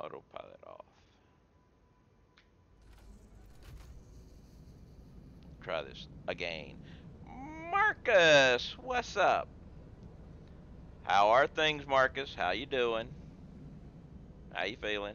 Autopilot off. Try this again. Marcus, what's up? How are things, Marcus? How you doing? How you feeling?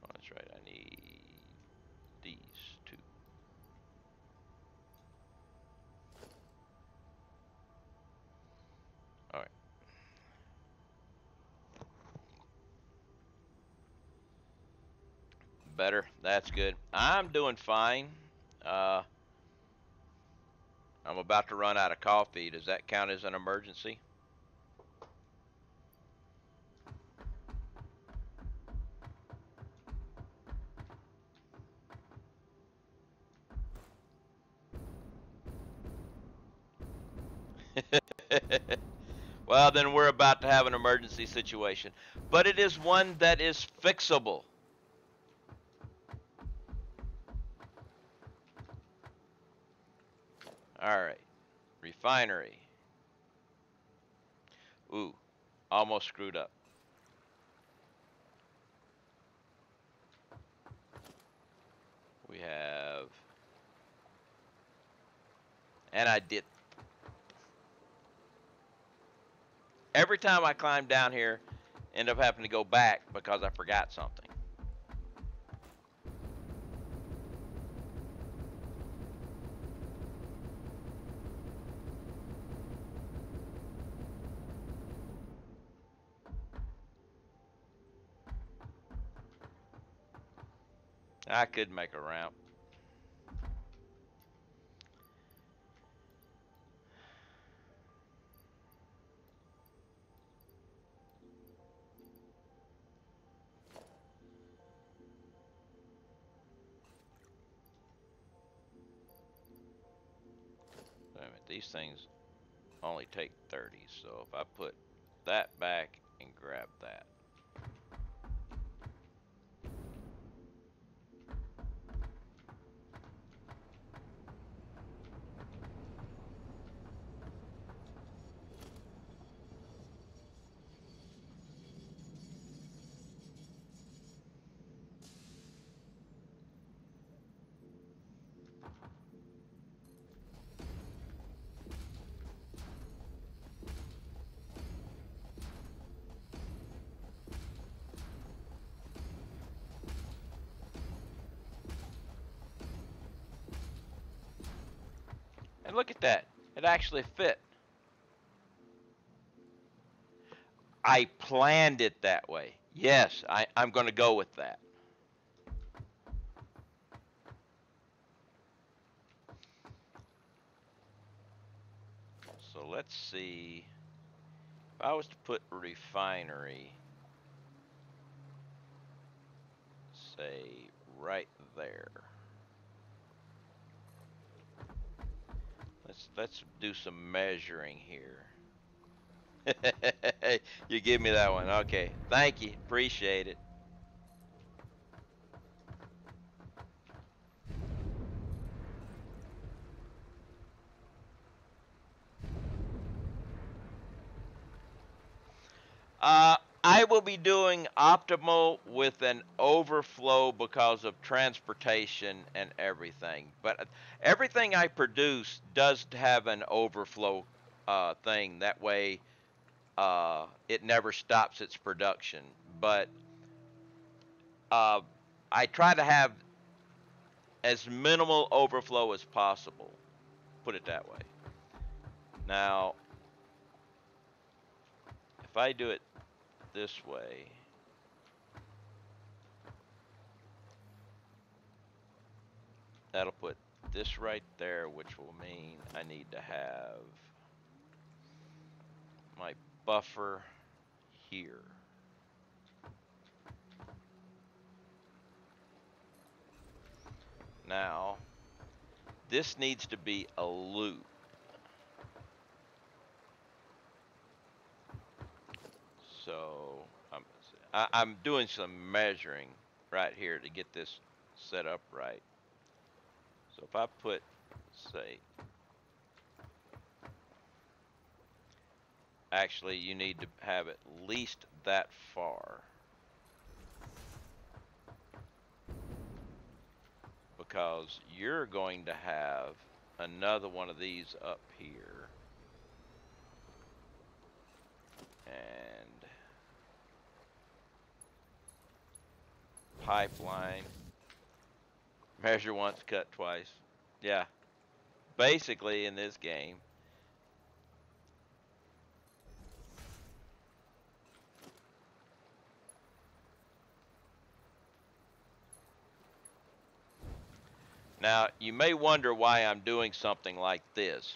Oh, that's right. I need these two. All right. Better. That's good. I'm doing fine. Uh, I'm about to run out of coffee. Does that count as an emergency? Well, then we're about to have an emergency situation. But it is one that is fixable. All right. Refinery. Ooh, almost screwed up. We have. And I did. Every time I climb down here, end up having to go back because I forgot something. I could make a ramp. Wait a minute, these things only take 30, so if I put that back and grab that. And look at that, it actually fit. I planned it that way. Yes, I'm going to go with that. So let's see. If I was to put refinery, say, right there. Let's do some measuring here. You give me that one. Okay. Thank you. Appreciate it. I will be doing optimal with an overflow because of transportation and everything. But everything I produce does have an overflow thing. That way, it never stops its production. But uh, I try to have as minimal overflow as possible. Put it that way. Now, if I do it this way, that'll put this right there, which will mean I need to have my buffer here. Now, this needs to be a loop. So I'm doing some measuring right here to get this set up right. So if I put, say, actually you need to have at least that far, because you're going to have another one of these up here, and pipeline, measure once, cut twice. Yeah, basically in this game. Now, you may wonder why I'm doing something like this.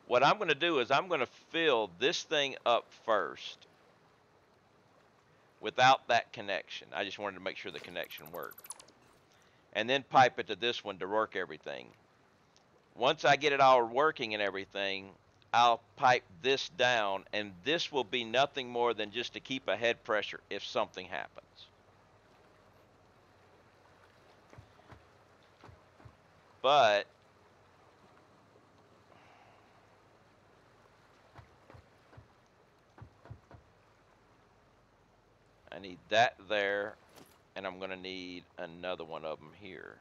What I'm going to do is I'm going to fill this thing up first without that connection. I just wanted to make sure the connection worked. And then pipe it to this one to work everything. Once I get it all working and everything, I'll pipe this down, and this will be nothing more than just to keep a head pressure if something happens. But I need that there, and I'm going to need another one of them here.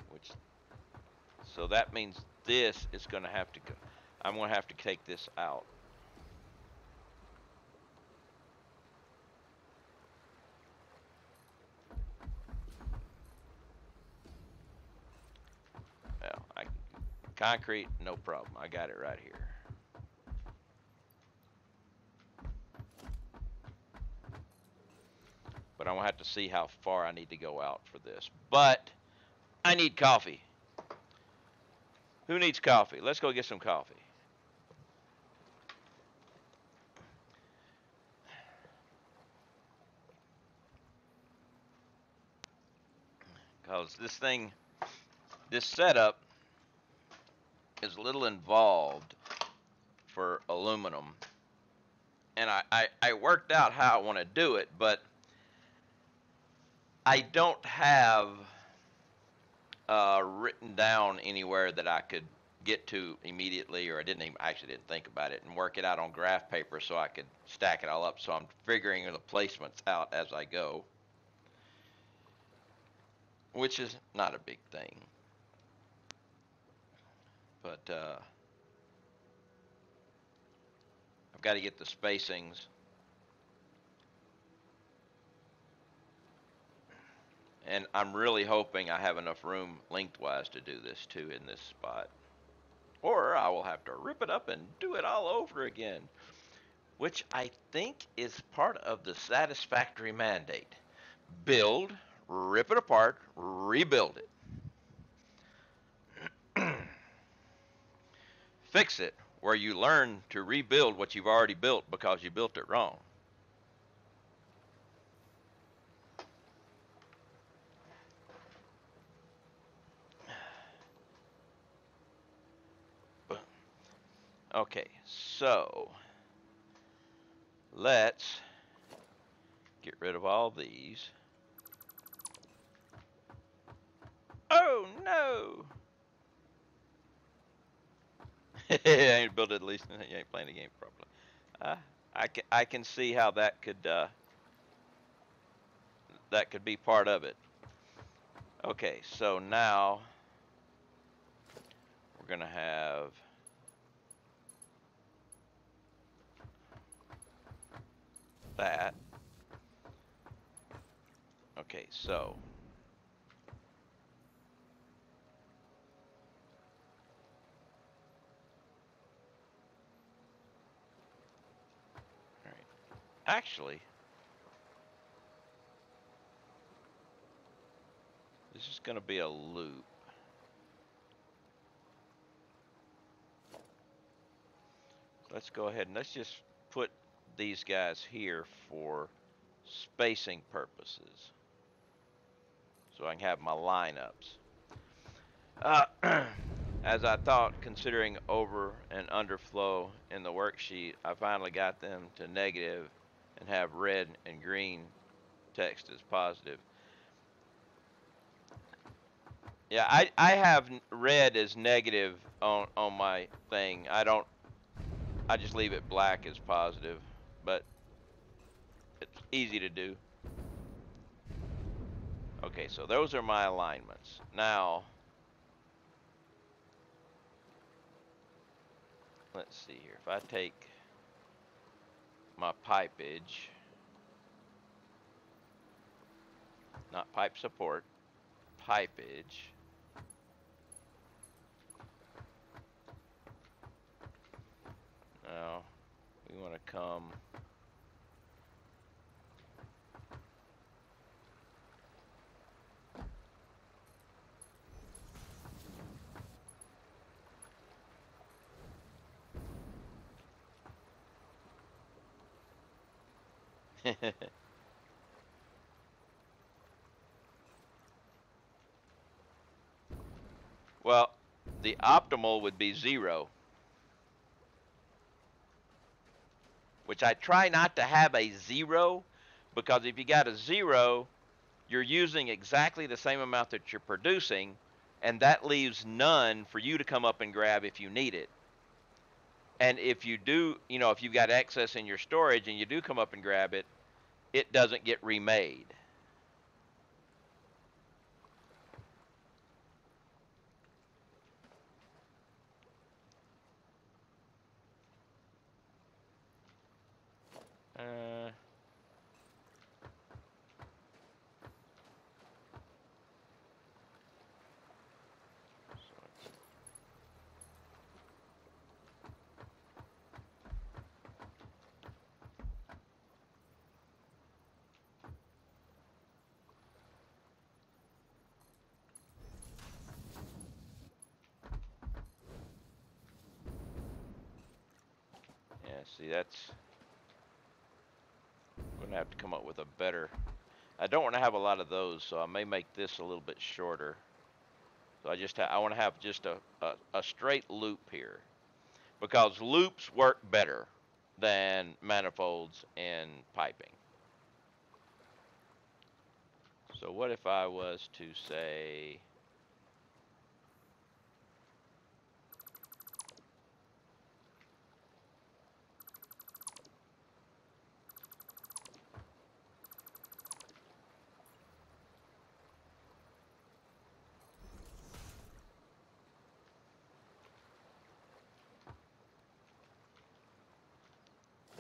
Which, so that means this is going to have to go. I'm going to have to take this out. Well, concrete, no problem. I got it right here. But I'm going to have to see how far I need to go out for this. But I need coffee. Who needs coffee? Let's go get some coffee. Because this setup is a little involved for aluminum. And I worked out how I want to do it, but I don't have written down anywhere that I could get to immediately, or I actually didn't think about it and work it out on graph paper so I could stack it all up. So I'm figuring the placements out as I go, which is not a big thing. But I've got to get the spacings. And I'm really hoping I have enough room lengthwise to do this too in this spot. Or I will have to rip it up and do it all over again, which I think is part of the satisfactory mandate. Build, rip it apart, rebuild it. Fix it, where you learn to rebuild what you've already built because you built it wrong. Okay, so let's get rid of all these. Oh no! You ain't built it, at least you ain't playing the game properly. I can see how that could be part of it. Okay, so now we're gonna have that. Okay, so all right. Actually, this is gonna be a loop. Let's go ahead and let's just put these guys here for spacing purposes, so I can have my lineups. as I thought, considering over and underflow in the worksheet, I finally got them to negative and have red and green text as positive. Yeah, I have red as negative on my thing. I just leave it black as positive, but it's easy to do. Okay, so those are my alignments. Now, let's see here. If I take my pipeage, not pipe support, pipeage. Now, we want to come well, the optimal would be 0, which I try not to have a 0, because if you got a 0, you're using exactly the same amount that you're producing, and that leaves none for you to come up and grab if you need it. And if you do, if you've got excess in your storage and you do come up and grab it, it doesn't get remade. Uh, yeah, see, I'm going to have to come up with a better. I don't want to have a lot of those, so I may make this a little bit shorter. So I want to have just a straight loop here, because loops work better than manifolds in piping. So what if I was to say,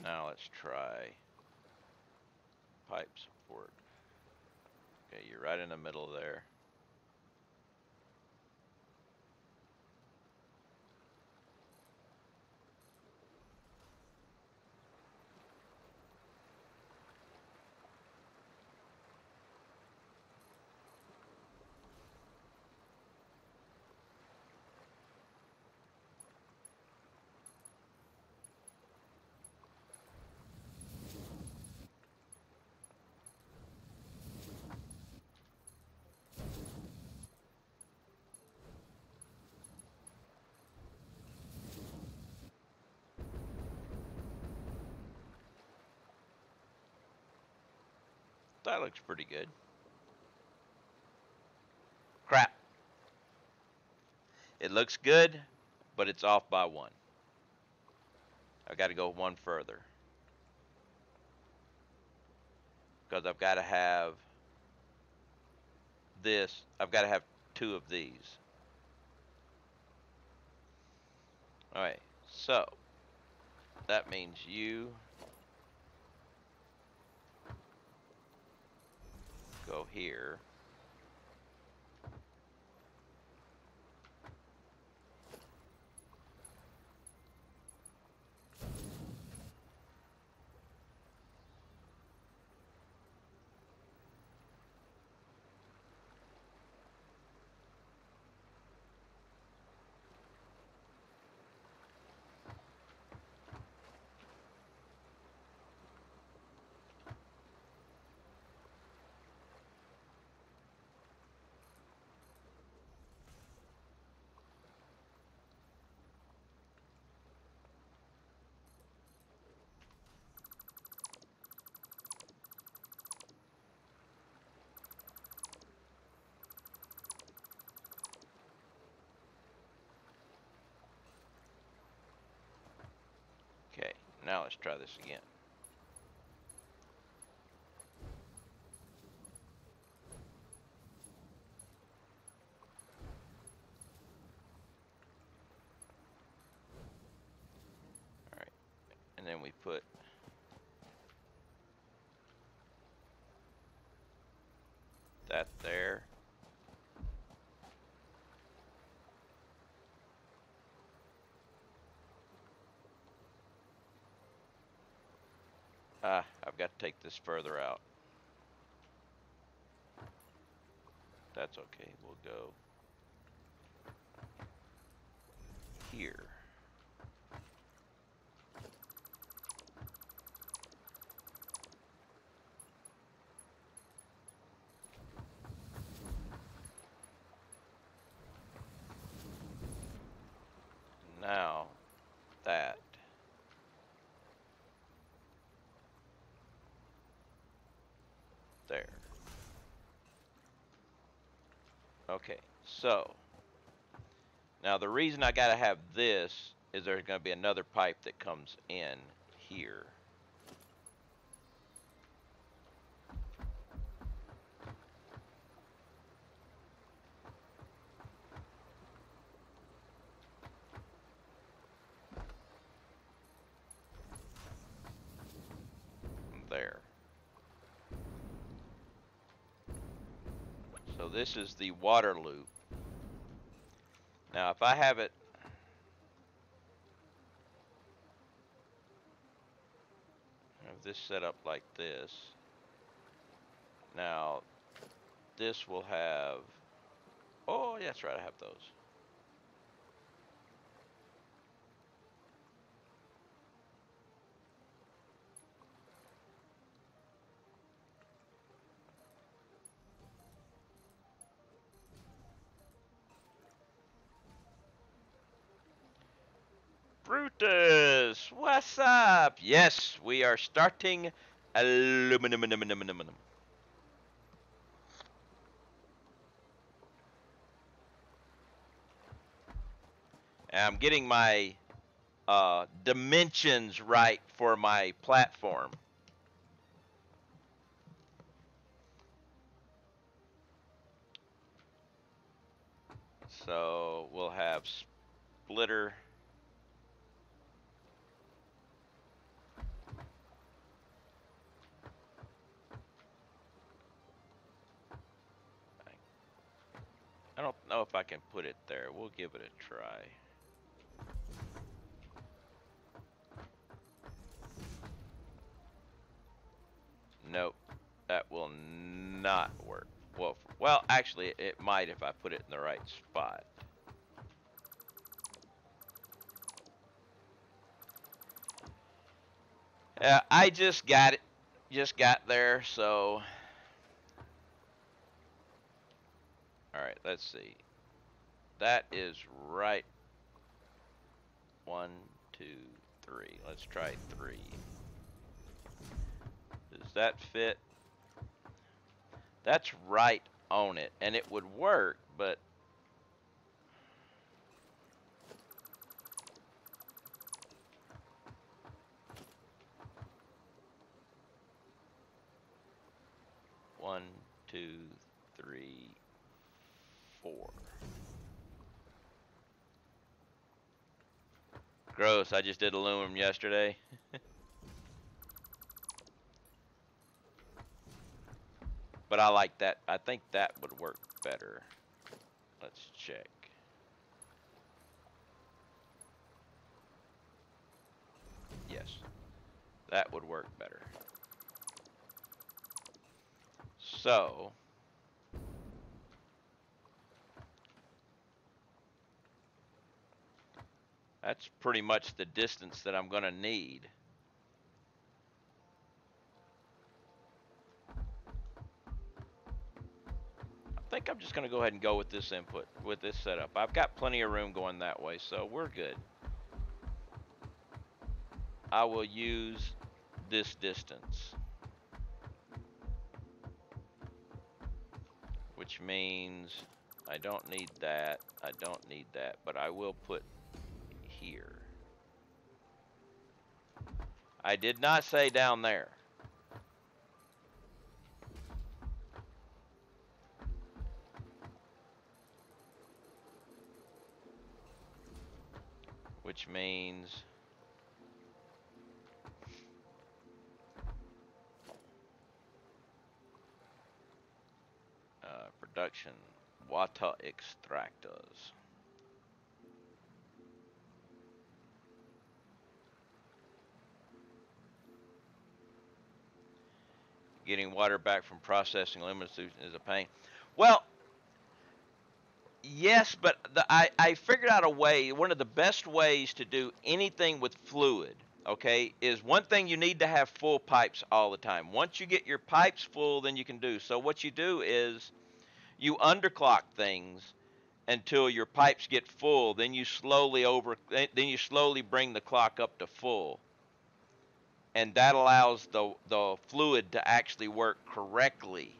now let's try pipe support. Okay, you're right in the middle there. That looks pretty good. Crap. It looks good, but it's off by 1. I've got to go 1 further, because I've got to have this. I've got to have 2 of these. All right, so that means you go here. Now let's try this again. All right, and then we put that there. I've got to take this further out. That's okay. We'll go here. Now that. There. Okay, so now the reason I gotta have this is there's gonna be another pipe that comes in here. There. So this is the water loop. Now if I have it set up like this, now this will have, oh yeah, that's right, I have those. Brutus, what's up? Yes, we are starting aluminum. And I'm getting my dimensions right for my platform. So we'll have splitter. I don't know if I can put it there. We'll give it a try. Nope, that will not work. Well, actually, it might if I put it in the right spot. I just got it. Just got there, so. Alright, let's see. That is right. 1, 2, 3. Let's try 3. Does that fit? That's right on it, and it would work, but. One, 2, 3, 4. Gross, I just did aluminum yesterday. But I like that. I think that would work better. Let's check. Yes, that would work better. So, that's pretty much the distance that I'm going to need. I think I'm just going to go ahead and go with this input, with this setup. I've got plenty of room going that way, so we're good. I will use this distance, which means I don't need that, I don't need that, but I will put here. I did not say down there. Which means production water extractors. Getting water back from processing aluminum is a pain. Well, yes, but I figured out a way. One of the best ways to do anything with fluid, okay, is one thing you need to have full pipes all the time. Once you get your pipes full, then you can do. So what you do is you underclock things until your pipes get full. Then you slowly bring the clock up to full, and that allows the fluid to actually work correctly.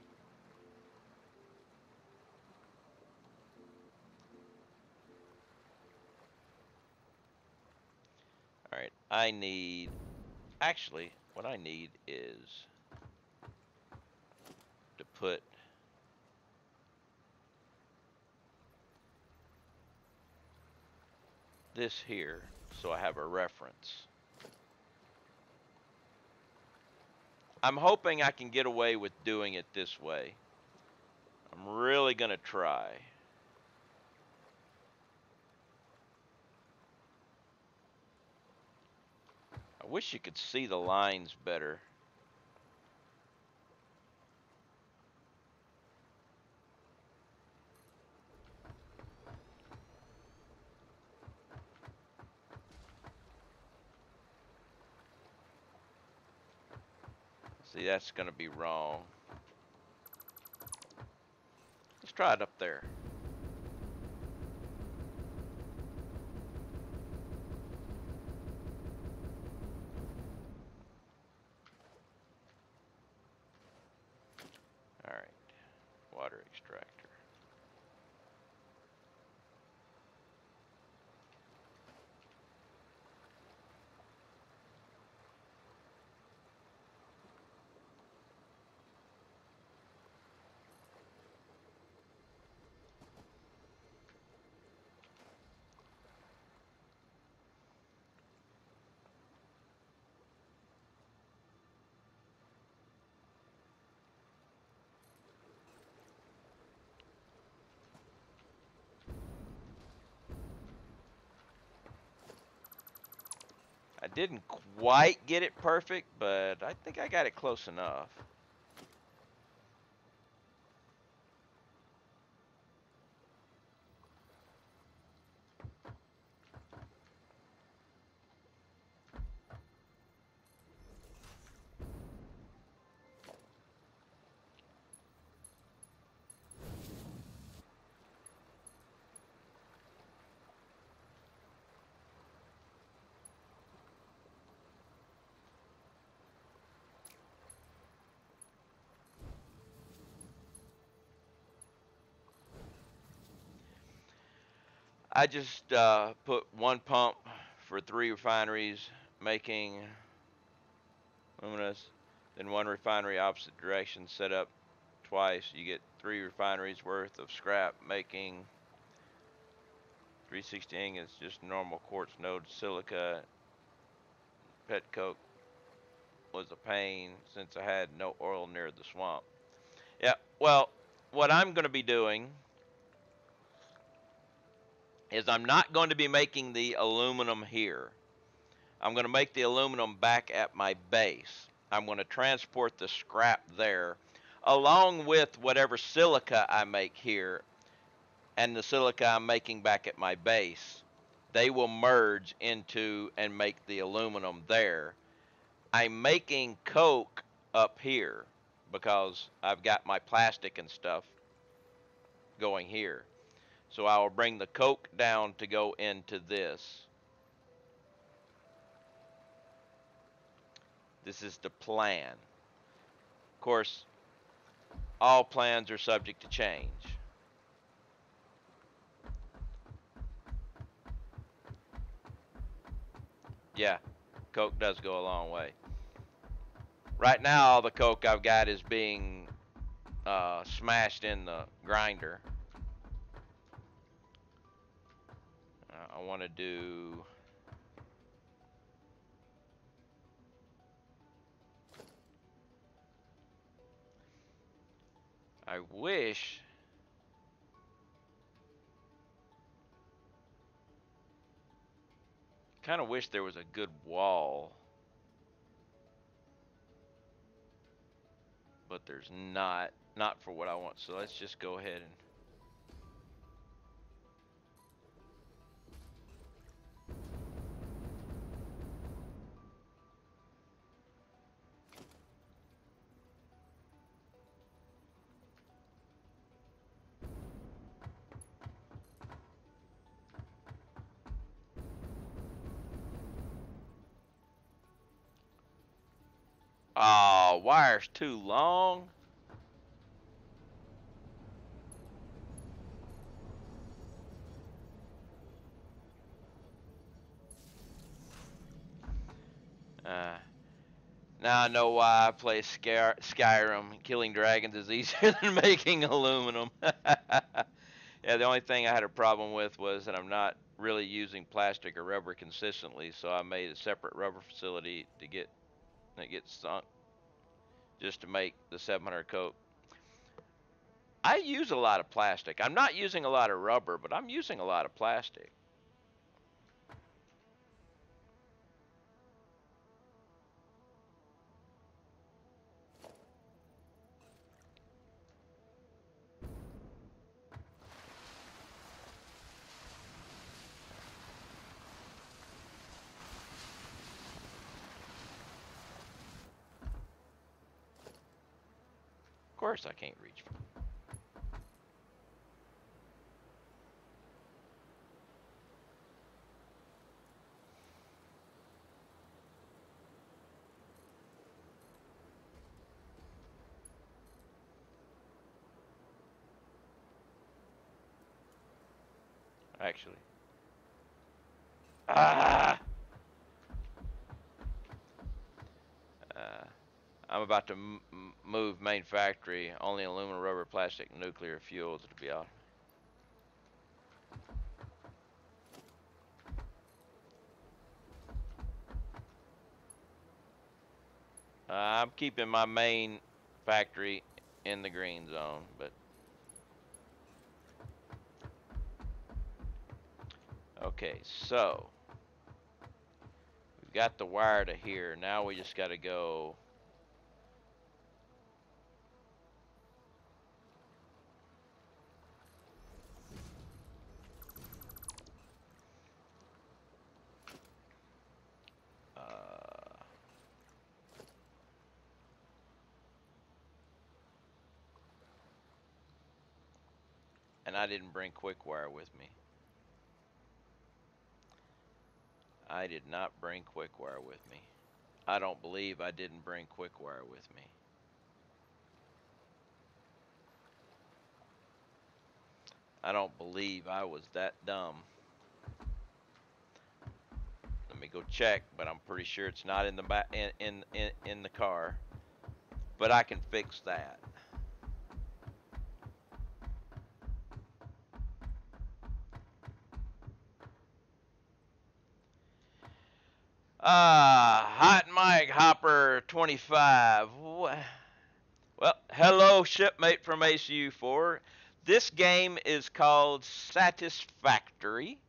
All right, actually, what I need is to put this here so I have a reference. I'm hoping I can get away with doing it this way. I'm really going to try. I wish you could see the lines better. See, that's going to be wrong. Let's try it up there. All right, water extractor. I didn't quite get it perfect, but I think I got it close enough. I just put one pump for 3 refineries making luminous, then one refinery opposite direction set up twice. You get 3 refineries worth of scrap making 360 ingots, just normal quartz node silica. Pet coke was a pain since I had no oil near the swamp. Yeah, well, what I'm going to be doing is I'm not going to be making the aluminum here. I'm going to make the aluminum back at my base. I'm going to transport the scrap there along with whatever silica I make here and the silica I'm making back at my base. They will merge into and make the aluminum there. I'm making coke up here because I've got my plastic and stuff going here. So I will bring the coke down to go into this. This is the plan. Of course, all plans are subject to change. Yeah, coke does go a long way. Right now, all the coke I've got is being smashed in the grinder. I want to do... I wish... kind of wish there was a good wall. But there's not for what I want. So let's just go ahead and... Oh, wire's too long. Now I know why I play Skyrim. Killing dragons is easier than making aluminum. Yeah, the only thing I had a problem with was that I'm not really using plastic or rubber consistently, so I made a separate rubber facility to get sunk just to make the 700 coat. I use a lot of plastic. I'm not using a lot of rubber, but I'm using a lot of plastic. Of course I can't reach. Actually. I'm about to move main factory, only aluminum, rubber, plastic, nuclear fuels to be out. I'm keeping my main factory in the green zone, but okay, so we've got the wire to here. Now we just got to go. And I didn't bring quick wire with me. I did not bring quick wire with me. I don't believe I didn't bring quick wire with me. I don't believe I was that dumb. Let me go check, but I'm pretty sure it's not in the back in the car. But I can fix that. Hot Mike Hopper 25. Well, hello, shipmate from ACU4. This game is called Satisfactory.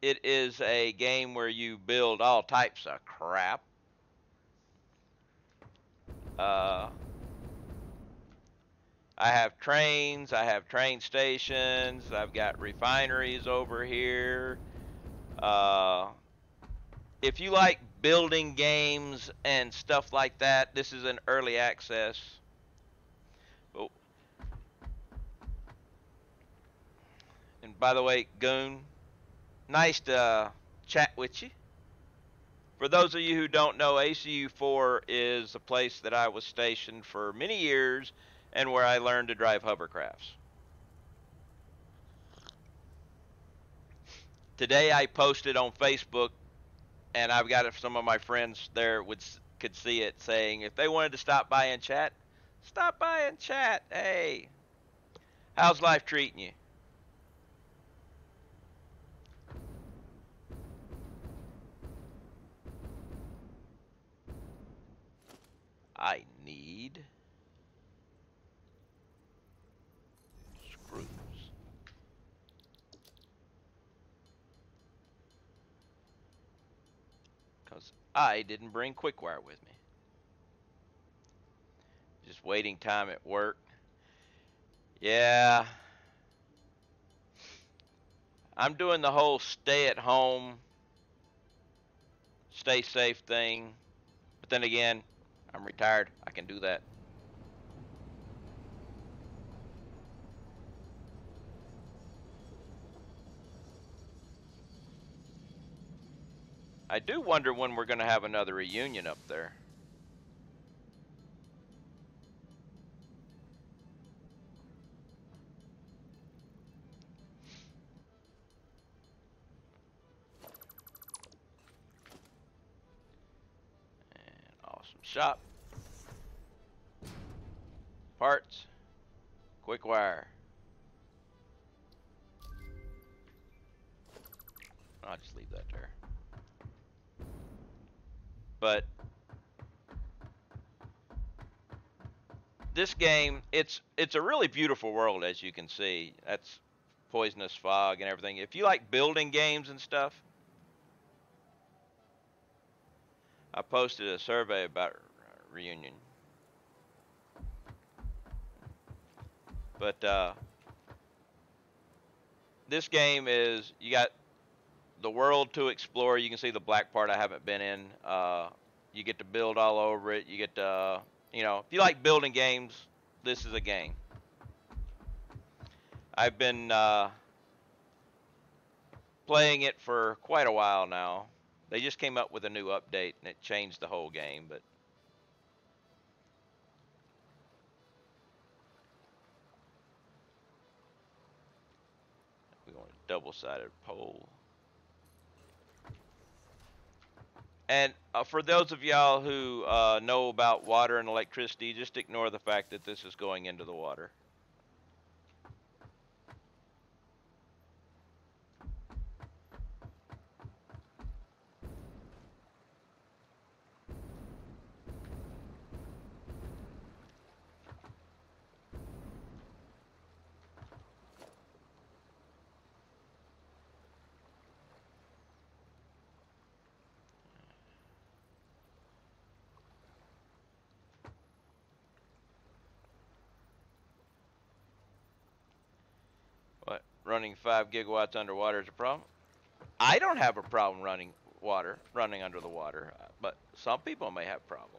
It is a game where you build all types of crap. I have trains, I have train stations, I've got refineries over here. If you like building games and stuff like that, this is an early access. Oh. And by the way, Goon, nice to chat with you. For those of you who don't know, ACU4 is a place that I was stationed for many years and where I learned to drive hovercrafts. Today I posted on Facebook And I've got some of my friends there could see it, saying if they wanted to stop by and chat, stop by and chat. Hey, how's life treating you? I need screws. Because I didn't bring Quickwire with me. Just waiting time at work. Yeah, I'm doing the whole stay at home, stay safe thing. But then again, I'm retired. I can do that. I do wonder when we're going to have another reunion up there. And awesome shop. Parts. Quick wire. I'll just leave that there. But this game, it's a really beautiful world, as you can see. That's Poisonous Fog and everything. If you like building games and stuff, I posted a survey about Reunion. But this game is, you got the world to explore. You can see the black part I haven't been in. You get to build all over it. You get to, you know, if you like building games, this is a game. I've been playing it for quite a while now. They just came up with a new update and it changed the whole game, but we want a double-sided pole. And for those of y'all who know about water and electricity, just ignore the fact that this is going into the water. What? Running 5 gigawatts underwater is a problem? I don't have a problem running under the water, but some people may have problems.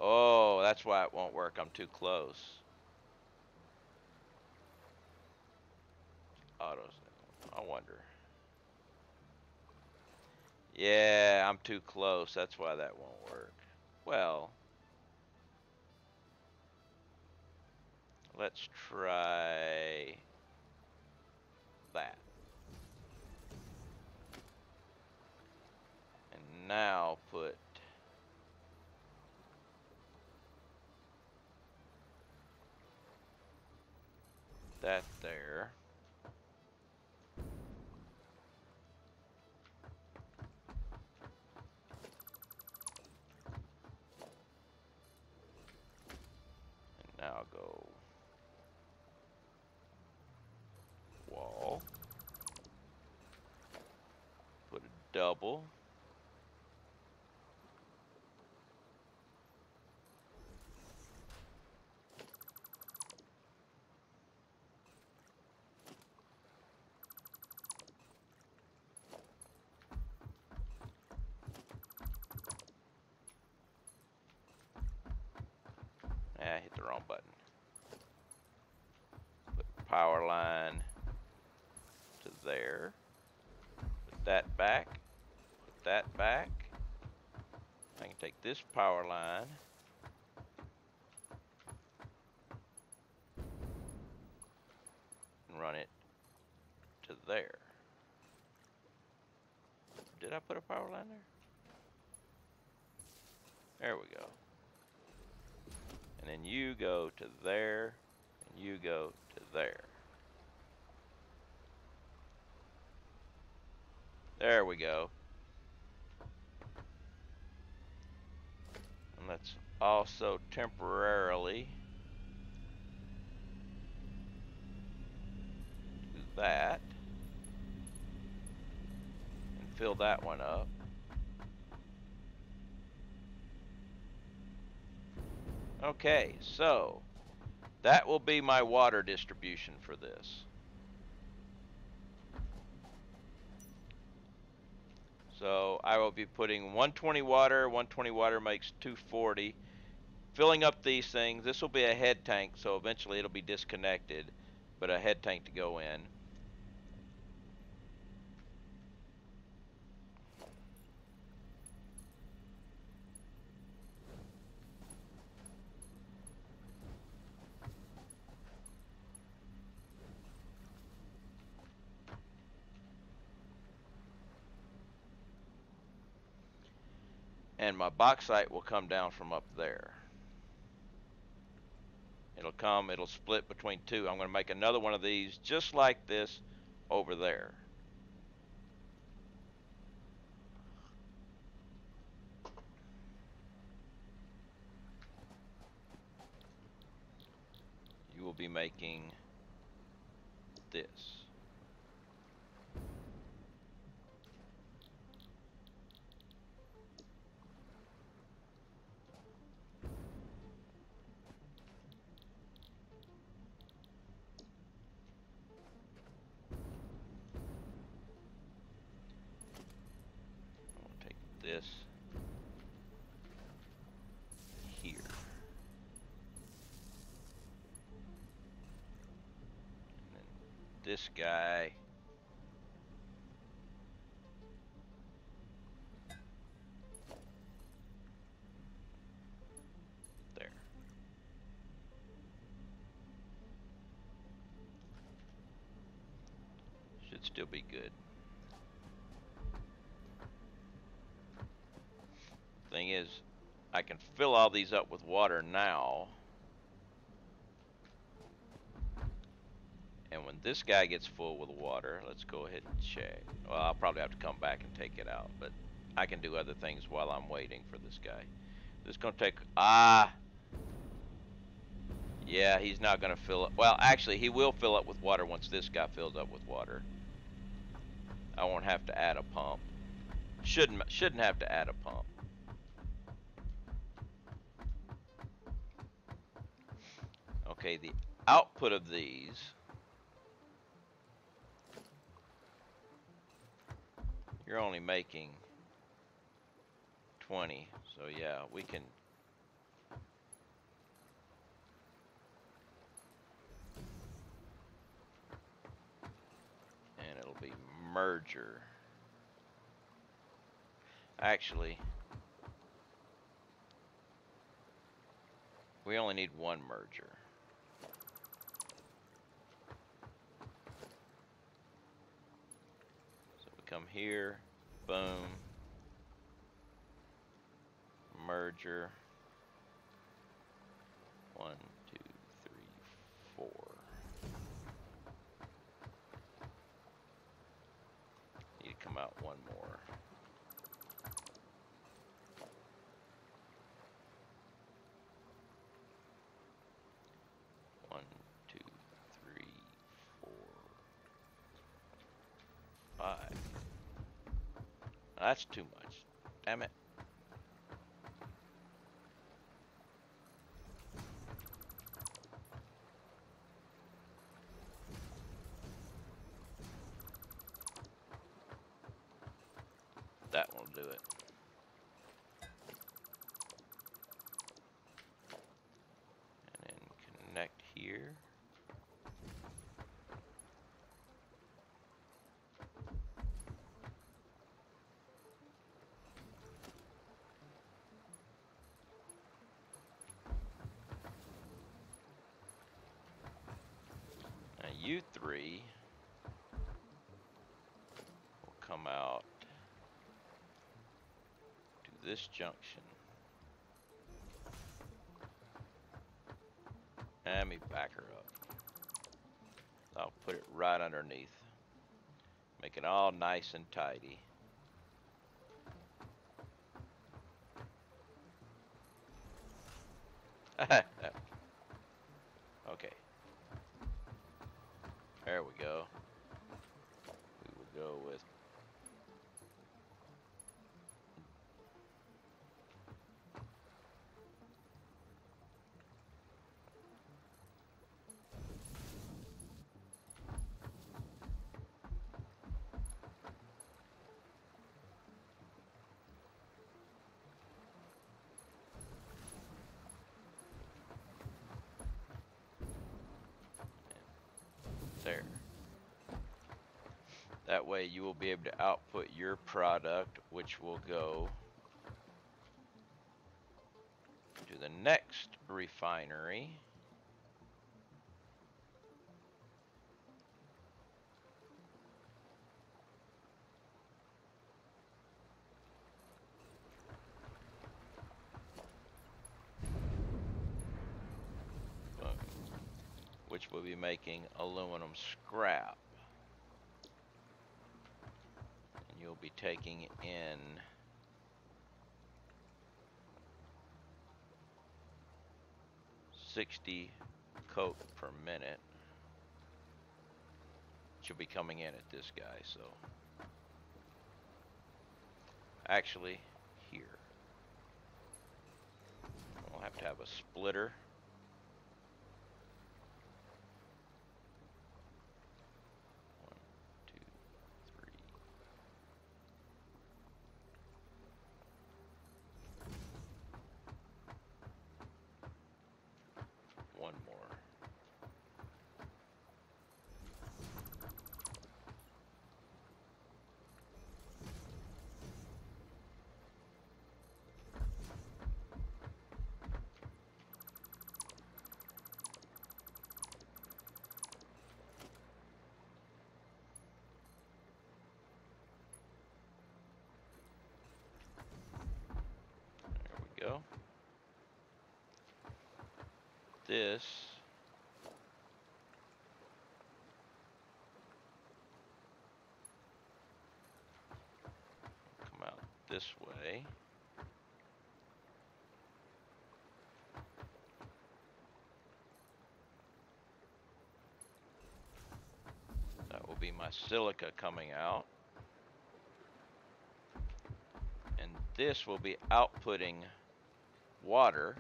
Oh, that's why it won't work. I'm too close. Autos. I wonder. Yeah, I'm too close. That's why that won't work. Well, let's try that. And now put that there. And now go wall. Put a double. I hit the wrong button. Put power line to there. Put that back. Put that back. I can take this power line and run it to there. Did I put a power line there? There we go. And then you go to there, and you go to there. There we go. And let's also temporarily do that. And fill that one up. Okay, so that will be my water distribution for this. So I will be putting 120 water. 120 water makes 240. Filling up these things. This will be a head tank, so eventually it'll be disconnected, but a head tank to go in. And my bauxite will come down from up there. It'll split between two. I'm going to make another one of these just like this over there. You will be making this. This here. And then this guy there. Should still be good. Thing is, I can fill all these up with water now. And when this guy gets full with water, let's go ahead and check. Well, I'll probably have to come back and take it out, but I can do other things while I'm waiting for this guy. This is going to take, yeah, he's not going to fill up. Well, actually, he will fill up with water once this guy fills up with water. I won't have to add a pump. Shouldn't have to add a pump. Okay, the output of these you're only making 20, so yeah, we can and it'll be merger. Actually, we only need one merger. Come here, boom, merger, 1, 2, 3, 4. Need to come out one more. One, 2, 3, 4, 5. That's too much. Damn it. That will do it. And then connect here. You three will come out this junction. Let me back her up. I'll put it right underneath. Make it all nice and tidy. Okay. There we go. We will go with there. That way you will be able to output your product, which will go to the next refinery. Which will be making aluminum scrap. And you'll be taking in 60 coke per minute. She'll be coming in at this guy, so actually here. We'll have to have a splitter. One more. There we go. This come out this way. That will be my silica coming out. And this will be outputting water.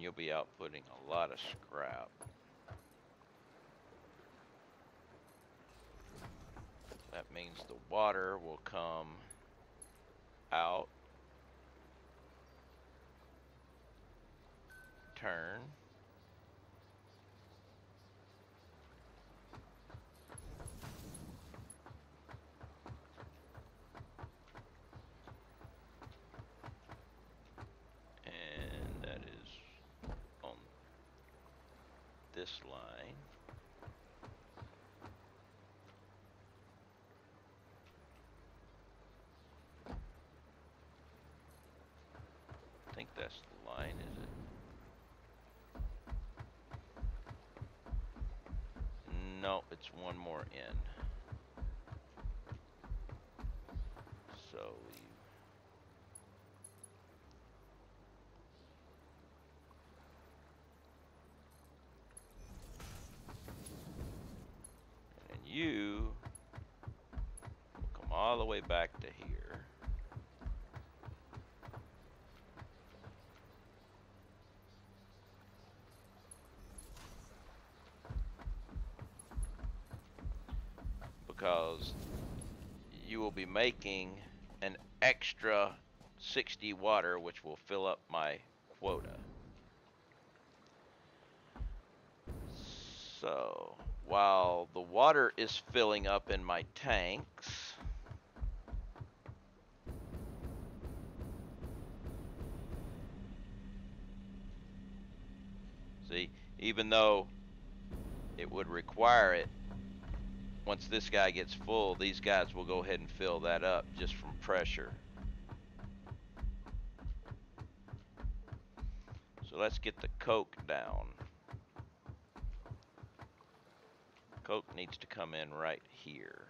You'll be outputting a lot of scrap. That means the water will come out, turn, and that is on this line. I think that's the line, is it? No, it's one more in. So you come all the way back to here. Because you will be making an extra 60 water, which will fill up my quota. So while the water is filling up in my tanks, see, even though it would require it. Once this guy gets full, these guys will go ahead and fill that up just from pressure. So let's get the Coke down. Coke needs to come in right here.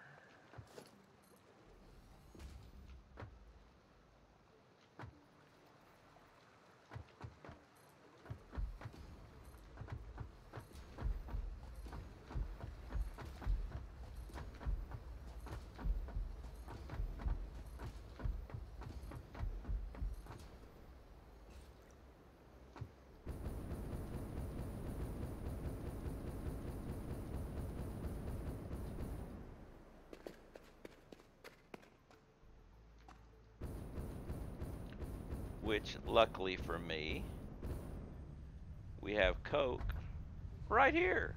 Which, luckily for me, we have Coke right here.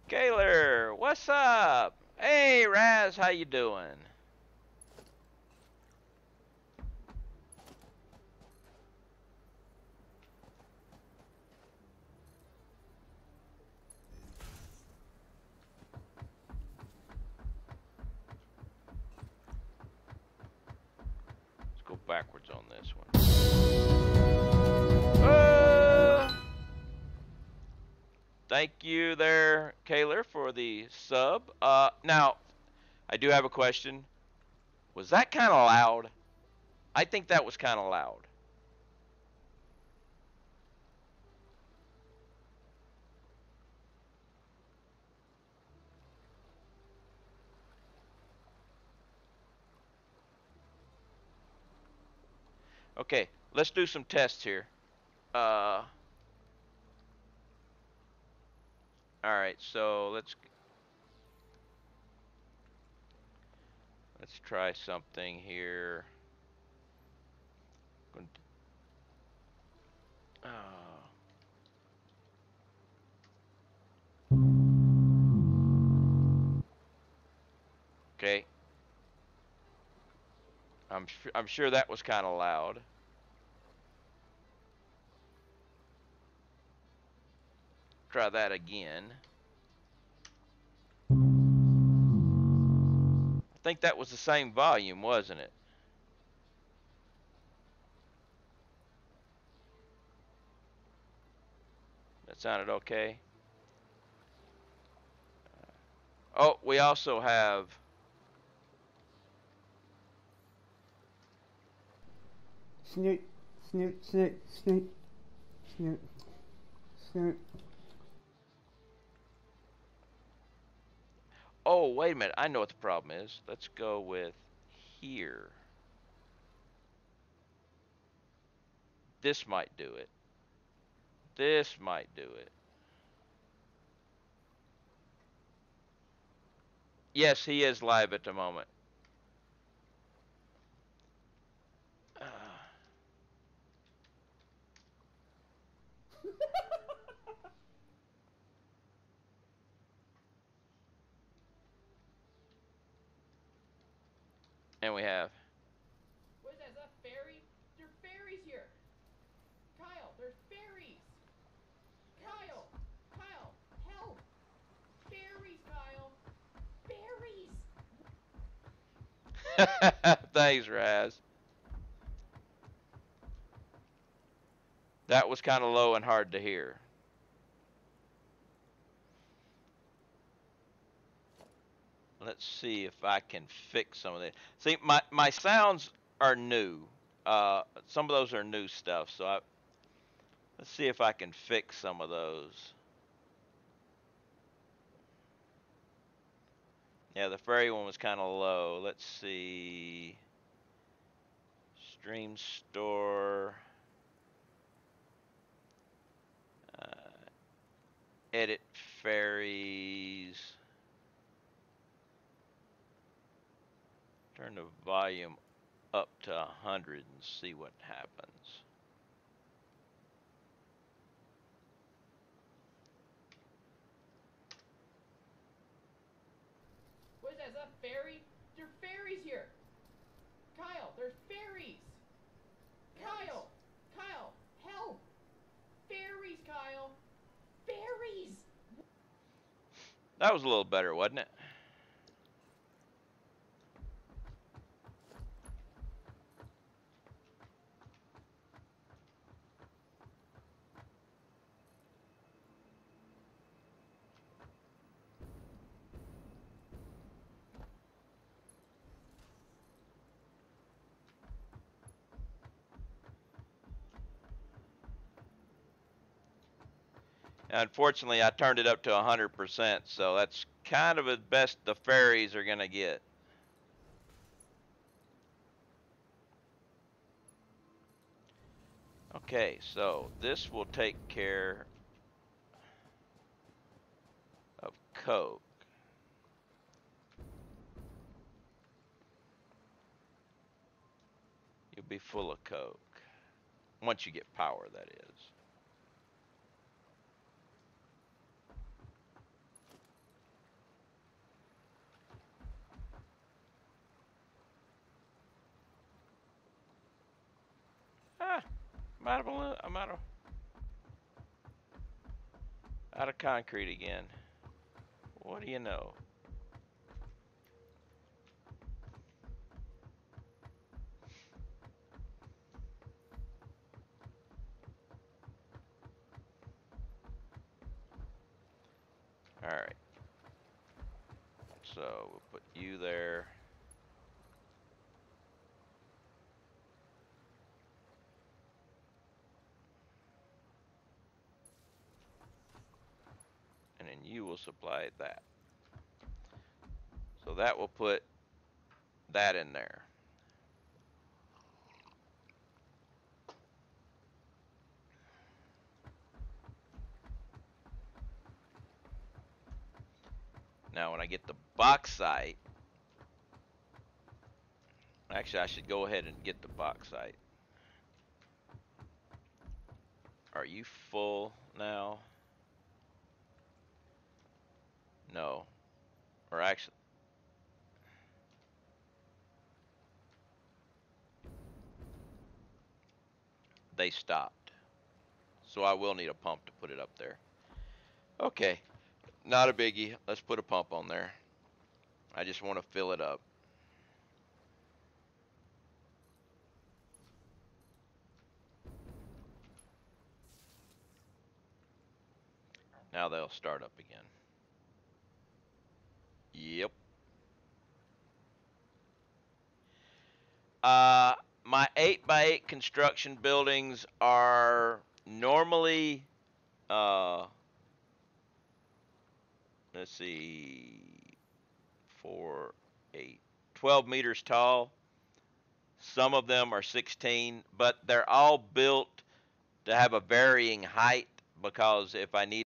Gaylor, what's up? Hey, Raz, how you doing? Let's go backwards on this one. Thank you there, Kaylor, for the sub. Now, I do have a question. Was that kind of loud? I think that was kind of loud. Okay, let's do some tests here. All right, so let's try something here. Okay. I'm sure that was kind of loud. Try that again. I think that was the same volume, wasn't it? That sounded okay. Oh, we also have Snoot, snoot, snoot, snoot, snoot, snoot. Oh, wait a minute. I know what the problem is. Let's go with here. This might do it. This might do it. Yes, he is live at the moment. And we have. What is that? Is that a fairy? There are fairies here. Kyle, there's fairies. Kyle, Kyle, help. Fairies, Kyle. Fairies. Thanks, Raz. That was kind of low and hard to hear. Let's see if I can fix some of that. See, my sounds are new. Some of those are new stuff. So let's see if I can fix some of those. Yeah, the fairy one was kind of low. Let's see. Stream store. Edit fairies. Turn the volume up to 100 and see what happens. What is that? Is that a fairy? There are fairies here. Kyle, there's fairies. Kyle, Kyle, help! Fairies, Kyle. Fairies. That was a little better, wasn't it? Unfortunately, I turned it up to 100%, so that's kind of the best the fairies are going to get. Okay, so this will take care of Coke. You'll be full of Coke. Once you get power, that is. I'm out of concrete again. What do you know? All right. So we'll put you there. And then you will supply that. So that will put that in there. Now when I get the bauxite, actually I should go ahead and get the bauxite. Are you full now? No. Or actually, they stopped. So I will need a pump to put it up there. Okay, not a biggie. Let's put a pump on there. I just want to fill it up. Now they'll start up again. Yep. My 8x8 construction buildings are normally, let's see, 4, 8, 12 meters tall. Some of them are 16, but they're all built to have a varying height because if I need